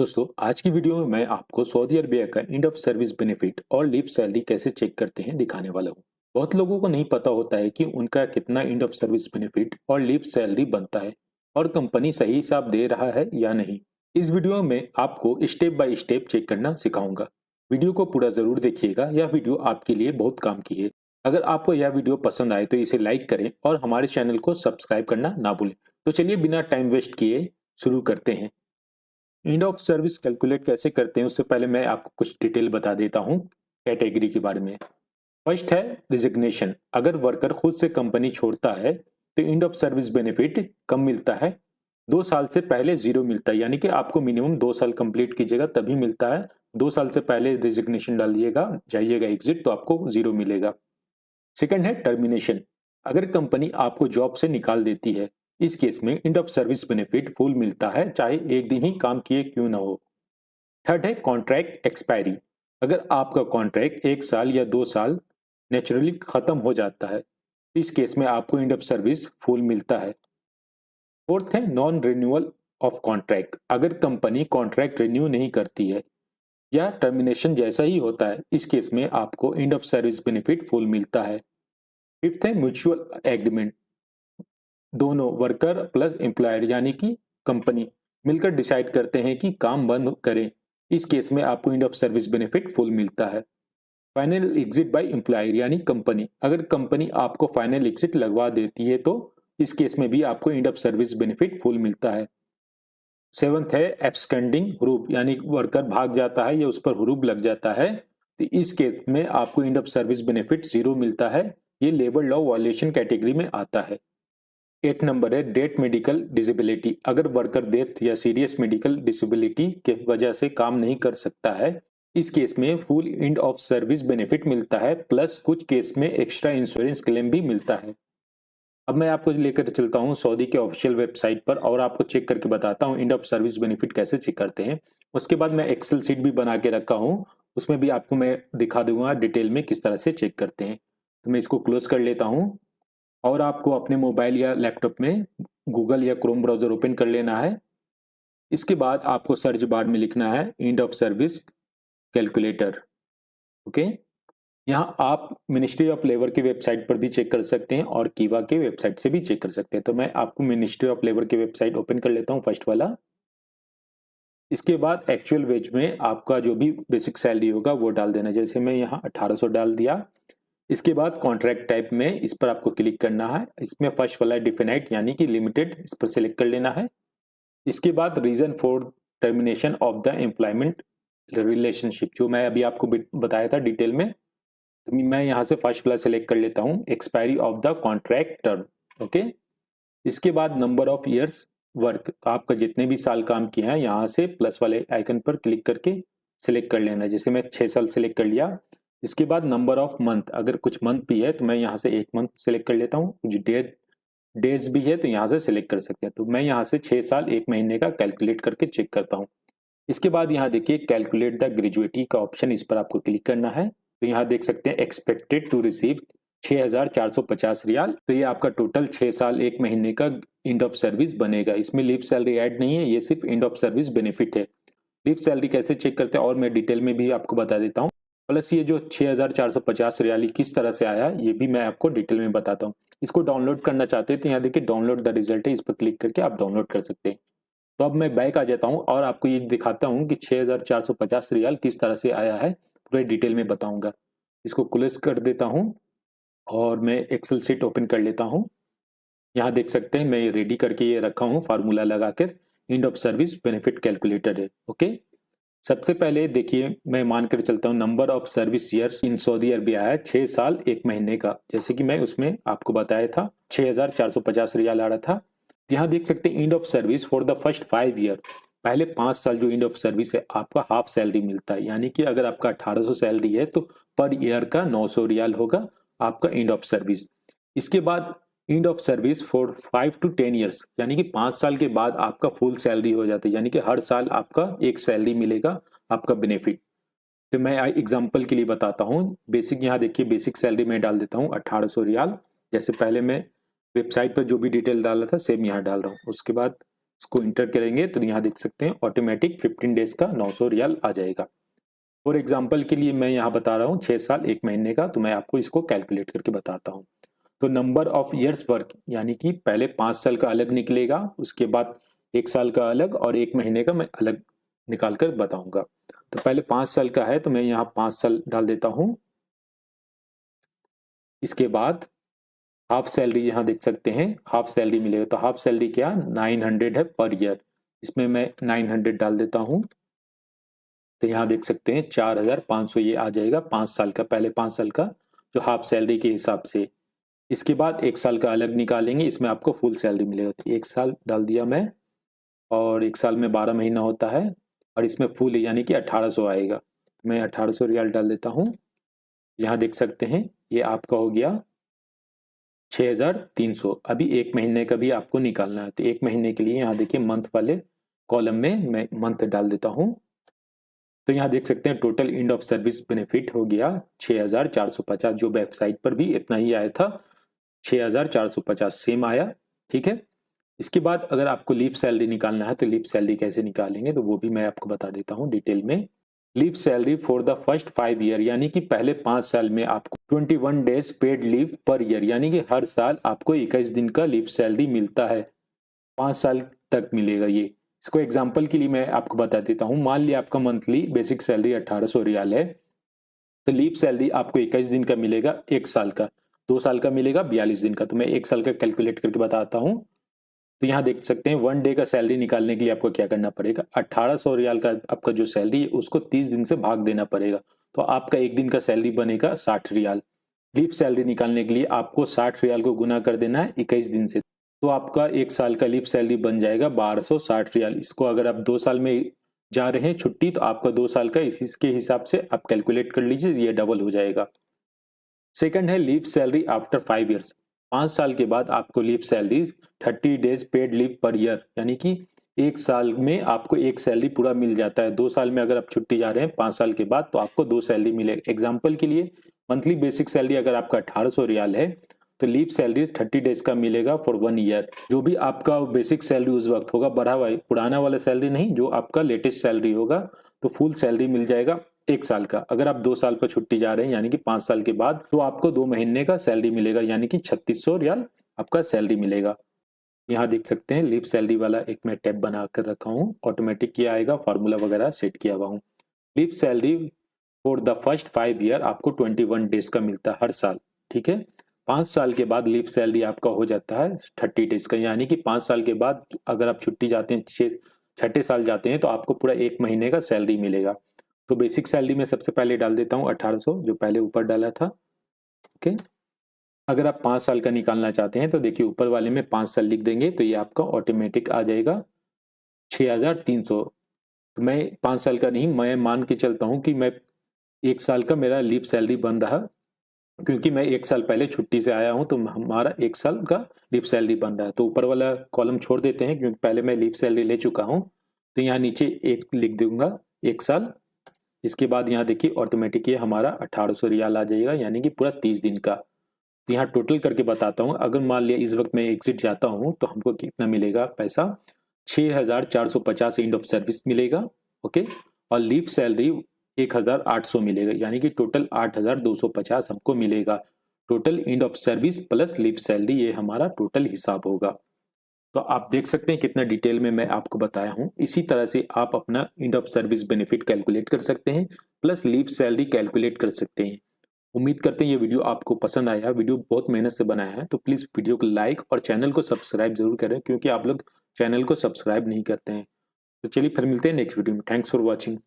दोस्तों आज की वीडियो में मैं आपको सऊदी अरबिया का एंड ऑफ सर्विस बेनिफिट और लीव सैलरी कैसे चेक करते हैं दिखाने वाला हूँ। बहुत लोगों को नहीं पता होता है कि उनका कितना एंड ऑफ सर्विस बेनिफिट और लीव सैलरी बनता है और कंपनी सही हिसाब दे रहा है या नहीं। इस वीडियो में आपको स्टेप बाय स्टेप चेक करना सिखाऊंगा। वीडियो को पूरा जरूर देखिएगा, यह वीडियो आपके लिए बहुत काम की है। अगर आपको यह वीडियो पसंद आए तो इसे लाइक करें और हमारे चैनल को सब्सक्राइब करना ना भूलें। तो चलिए बिना टाइम वेस्ट किए शुरू करते हैं। एंड ऑफ सर्विस कैलकुलेट कैसे करते हैं उससे पहले मैं आपको कुछ डिटेल बता देता हूं कैटेगरी के बारे में। फर्स्ट है रिजिग्नेशन। अगर वर्कर खुद से कंपनी छोड़ता है तो एंड ऑफ सर्विस बेनिफिट कम मिलता है। 2 साल से पहले जीरो मिलता है, यानी कि आपको मिनिमम 2 साल कंप्लीट कीजिएगा तभी मिलता है। 2 साल से पहले रिजिग्नेशन डालिएगा, जाइएगा एग्जिट, तो आपको जीरो मिलेगा। सेकंड है टर्मिनेशन। अगर कंपनी आपको जॉब से निकाल देती है, इस केस में end of service benefit full मिलता है, चाहे एक दिन ही काम किए क्यों ना हो। थर्ड है कॉन्ट्रैक्ट एक्सपायरी। अगर आपका कॉन्ट्रैक्ट 1 साल या 2 साल नेचुरली खत्म हो जाता है, इस केस में आपको एंड ऑफ सर्विस फुल मिलता है। फोर्थ है नॉन रिन्यूअल ऑफ कॉन्ट्रैक्ट। अगर कंपनी कॉन्ट्रैक्ट रिन्यू नहीं करती है या टर्मिनेशन जैसा ही होता है, इस केस में आपको end of service benefit full मिलता है। फिफ्थ है म्यूचुअल एग्रीमेंट। दोनों वर्कर प्लस एम्प्लॉयर यानी कि कंपनी मिलकर डिसाइड करते हैं कि काम बंद करें, इस केस में आपको end of service benefit full मिलता है। फाइनल एग्जिट बाय एम्प्लॉयर यानी कंपनी, अगर कंपनी आपको फाइनल एग्जिट लगवा देती है तो इस केस में भी आपको end of service benefit full मिलता है। सेवंथ है एब्सकेंडिंग हरूब, यानी वर्कर भाग जाता है या उस पर हरूब लग जाता है, तो इस केस में आपको end of service benefit zero मिलता है। ये लेबर लॉ वायलेशन कैटेगरी में आता है। 8 नंबर है डेथ मेडिकल डिसेबिलिटी। अगर वर्कर डेथ या सीरियस मेडिकल डिसेबिलिटी के वजह से काम नहीं कर सकता है, इस केस में full end of service benefit मिलता है, प्लस कुछ केस में एक्स्ट्रा इंश्योरेंस क्लेम भी मिलता है। अब मैं आपको लेकर चलता हूं सऊदी के ऑफिशियल वेबसाइट पर और आपको चेक करके बताता हूं एंड ऑफ सर्विस बेनिफिट कैसे चेक करते हैं। उसके बाद मैं एक्सेल सीट भी बना के रखा हूं, उसमें भी आपको मैं दिखा दूंगा डिटेल में किस तरह से चेक करते हैं। तो मैं इसको क्लोज कर लेता हूं और आपको अपने मोबाइल या लैपटॉप में गूगल या क्रोम ब्राउजर ओपन कर लेना है। इसके बाद आपको सर्च बार में लिखना है end of service calculator. Okay, यहाँ आप मिनिस्ट्री ऑफ लेबर की वेबसाइट पर भी चेक कर सकते हैं और कीवा के वेबसाइट से भी चेक कर सकते हैं। तो मैं आपको मिनिस्ट्री ऑफ लेबर की वेबसाइट ओपन कर लेता हूँ, फर्स्ट वाला। इसके बाद एक्चुअल वेज में आपका जो भी बेसिक सैलरी होगा वो डाल देना, जैसे मैं यहाँ 1800 डाल दिया। इसके बाद कॉन्ट्रैक्ट टाइप में इस पर आपको क्लिक करना है। इसमें फर्स्ट वाला डिफिनाइट यानी कि लिमिटेड, इस पर सिलेक्ट कर लेना है। इसके बाद reason for termination of the employment relationship, जो मैं अभी आपको बताया था डिटेल में, तो मैं यहाँ से फर्स्ट वाला सिलेक्ट कर लेता हूँ, expiry of the contract term. Okay, इसके बाद नंबर ऑफ ईयर्स वर्क, तो आपका जितने भी साल काम किए हैं यहाँ से प्लस वाले आइकन पर क्लिक करके सिलेक्ट कर लेना, जैसे मैं 6 साल सिलेक्ट कर लिया। इसके बाद नंबर ऑफ मंथ, अगर कुछ मंथ भी है तो मैं यहाँ से 1 मंथ सिलेक्ट कर लेता हूँ। कुछ डेज भी है तो यहाँ से सिलेक्ट कर सकते हैं। तो मैं यहाँ से 6 साल 1 महीने का कैलकुलेट करके चेक करता हूँ। इसके बाद यहाँ देखिए कैलकुलेट द ग्रेजुएटी का ऑप्शन, इस पर आपको क्लिक करना है। तो यहाँ देख सकते हैं एक्सपेक्टेड टू रिसीव 6450 रियाल। तो ये आपका टोटल 6 साल 1 महीने का एंड ऑफ सर्विस बनेगा। इसमें लीव सैलरी ऐड नहीं है, ये सिर्फ एंड ऑफ सर्विस बेनिफिट है। लीव सैलरी कैसे चेक करते हैं और मैं डिटेल में भी आपको बता देता हूँ, प्लस ये जो 6450 रियाली किस तरह से आया ये भी मैं आपको डिटेल में बताता हूँ। इसको डाउनलोड करना चाहते हैं तो यहाँ देखिए डाउनलोड द रिजल्ट है, इस पर क्लिक करके आप डाउनलोड कर सकते हैं। तो अब मैं बैक आ जाता हूँ और आपको ये दिखाता हूँ कि 6450 रियाल किस तरह से आया है, पूरे डिटेल में बताऊंगा। इसको क्लोज कर देता हूँ और मैं एक्सेल सीट ओपन कर लेता हूँ। यहाँ देख सकते हैं मैं रेडी करके ये रखा हूँ, फार्मूला लगाकर end of service benefit calculator है। ओके, सबसे पहले देखिए मैं मान कर चलता हूँ number of service years in Saudi Arabia है 6 साल 1 महीने का, जैसे कि मैं उसमें आपको बताया था 6450 रियाल आ रहा था। यहाँ देख सकते हैं end of service for the first 5 year, पहले 5 साल जो एंड ऑफ सर्विस है आपका हाफ सैलरी मिलता है, यानी कि अगर आपका 1800 सैलरी है तो पर ईयर का 900 रियाल होगा आपका एंड ऑफ सर्विस। इसके बाद end of service for 5 to 10 years, यानी कि 5 साल के बाद आपका फुल सैलरी हो जाता है, यानी कि हर साल आपका एक सैलरी मिलेगा आपका बेनिफिट। तो मैं एग्जांपल के लिए बताता हूँ। बेसिक यहाँ देखिए बेसिक सैलरी में डाल देता हूँ 1800 रियाल, जैसे पहले मैं वेबसाइट पर जो भी डिटेल डाला था सेम यहाँ डाल रहा हूँ। उसके बाद इसको इंटर करेंगे तो यहाँ देख सकते हैं ऑटोमेटिक 15 डेज का 900 रियाल आ जाएगा। फॉर एग्जाम्पल के लिए मैं यहाँ बता रहा हूँ 6 साल 1 महीने का, तो मैं आपको इसको कैलकुलेट करके बताता हूँ। तो नंबर ऑफ ईयर्स वर्क यानी कि पहले 5 साल का अलग निकलेगा, उसके बाद 1 साल का अलग और 1 महीने का मैं अलग निकाल कर बताऊंगा। तो पहले 5 साल का है तो मैं यहाँ 5 साल डाल देता हूँ। इसके बाद हाफ सैलरी यहाँ देख सकते हैं, हाफ सैलरी मिलेगा। तो हाफ सैलरी क्या 900 है पर ईयर, इसमें मैं 900 डाल देता हूँ। तो यहाँ देख सकते हैं 4500 ये आ जाएगा 5 साल का, पहले 5 साल का जो हाफ सैलरी के हिसाब से। इसके बाद 1 साल का अलग निकालेंगे, इसमें आपको फुल सैलरी मिलेगा। तो 1 साल डाल दिया मैं, और 1 साल में 12 महीना होता है, और इसमें फुल यानी कि 1800 आएगा। मैं 1800 रियाल डाल देता हूँ। यहाँ देख सकते हैं ये आपका हो गया 6300। अभी 1 महीने का भी आपको निकालना है, तो 1 महीने के लिए यहाँ देखिए मंथ वाले कॉलम में मैं मंथ डाल देता हूँ। तो यहाँ देख सकते हैं total end of service benefit हो गया 6450। जो वेबसाइट पर भी इतना ही आया था 6450 सेम आया। ठीक है, इसके बाद अगर आपको लीव सैलरी निकालना है तो लीव सैलरी कैसे निकालेंगे तो वो भी मैं आपको बता देता हूँ डिटेल में। Leave salary for the first 5 year यानी कि पहले 5 साल में आपको 21 days paid leave per year, यानी कि हर साल आपको 21 दिन का लीव सैलरी मिलता है, 5 साल तक मिलेगा ये। इसको एग्जाम्पल के लिए मैं आपको बता देता हूँ। मान लिया आपका मंथली बेसिक सैलरी 1800 रियाल है, तो लीव सैलरी आपको 21 दिन का मिलेगा, 1 साल का, 2 साल का मिलेगा 42 दिन का। तो मैं 1 साल का कैलकुलेट करके बताता हूँ। तो यहाँ देख सकते हैं 1 डे का सैलरी निकालने के लिए आपको क्या करना पड़ेगा, 1800 रियाल का आपका जो सैलरी है उसको 30 दिन से भाग देना पड़ेगा, तो आपका 1 दिन का सैलरी बनेगा 60 रियाल। लीव सैलरी निकालने के लिए आपको 60 रियाल को गुना कर देना है 21 दिन से, तो आपका 1 साल का लीव सैलरी बन जाएगा 1260 रियाल। इसको अगर आप 2 साल में जा रहे हैं छुट्टी तो आपका 2 साल का इसी के हिसाब से आप कैलकुलेट कर लीजिए, ये डबल हो जाएगा। सेकंड है लीव सैलरी आफ्टर 5 ईयर्स। 5 साल के बाद आपको leave salary 30 days paid leave per year, यानी कि 1 साल में आपको 1 सैलरी पूरा मिल जाता है। 2 साल में अगर आप छुट्टी जा रहे हैं 5 साल के बाद तो आपको 2 सैलरी मिलेगा। एग्जाम्पल के लिए मंथली बेसिक सैलरी अगर आपका 1800 रियाल है तो लीव सैलरी 30 डेज का मिलेगा फॉर 1 ईयर। जो भी आपका बेसिक सैलरी उस वक्त होगा, बढ़ा हुआ पुराना वाला सैलरी नहीं, जो आपका लेटेस्ट सैलरी होगा, तो फुल सैलरी मिल जाएगा 1 साल का। अगर आप 2 साल पर छुट्टी जा रहे हैं यानी कि 5 साल के बाद, तो आपको 2 महीने का सैलरी मिलेगा, यानी कि 3600 रियाल आपका सैलरी मिलेगा। यहाँ देख सकते हैं लीव सैलरी वाला एक मैं टैब बना कर रखा हूँ, ऑटोमेटिक किया आएगा, फार्मूला वगैरह सेट किया हुआ हूँ। Leave salary for the first 5 year आपको 21 डेज का मिलता है हर साल। ठीक है, 5 साल के बाद लीव सैलरी आपका हो जाता है 30 डेज का, यानी कि 5 साल के बाद अगर आप छुट्टी जाते हैं, छठे साल जाते हैं, तो आपको पूरा 1 महीने का सैलरी मिलेगा। तो बेसिक सैलरी में सबसे पहले डाल देता हूँ 1800, जो पहले ऊपर डाला था। ओके, अगर आप 5 साल का निकालना चाहते हैं तो देखिए ऊपर वाले में 5 साल लिख देंगे तो ये आपका ऑटोमेटिक आ जाएगा 6300। तो मैं 5 साल का नहीं, मैं मान के चलता हूँ कि मैं 1 साल का मेरा लीव सैलरी बन रहा, क्योंकि मैं 1 साल पहले छुट्टी से आया हूँ तो हमारा 1 साल का लीव सैलरी बन रहा है। तो ऊपर वाला कॉलम छोड़ देते हैं क्योंकि पहले मैं लीव सैलरी ले चुका हूँ। तो यहाँ नीचे 1 लिख दूंगा 1 साल। इसके बाद यहाँ देखिए ऑटोमेटिक ये हमारा 1800 रियाल आ जाएगा, यानी कि पूरा 30 दिन का। तो यहाँ टोटल करके बताता हूँ, अगर मान लिया इस वक्त मैं एग्जिट जाता हूँ तो हमको कितना मिलेगा पैसा, 6450 एंड ऑफ सर्विस मिलेगा। ओके, और लीव सैलरी 1800 मिलेगा, यानी कि टोटल 8250 हमको मिलेगा। Total end of service plus leave salary, ये हमारा टोटल हिसाब होगा। तो आप देख सकते हैं कितना डिटेल में मैं आपको बताया हूं। इसी तरह से आप अपना end of service benefit calculate कर सकते हैं, प्लस लीव सैलरी कैलकुलेट कर सकते हैं। उम्मीद करते हैं ये वीडियो आपको पसंद आया। वीडियो बहुत मेहनत से बनाया है, तो प्लीज़ वीडियो को लाइक और चैनल को सब्सक्राइब जरूर करें, क्योंकि आप लोग चैनल को सब्सक्राइब नहीं करते हैं। तो चलिए फिर मिलते हैं नेक्स्ट वीडियो में। Thanks for watching.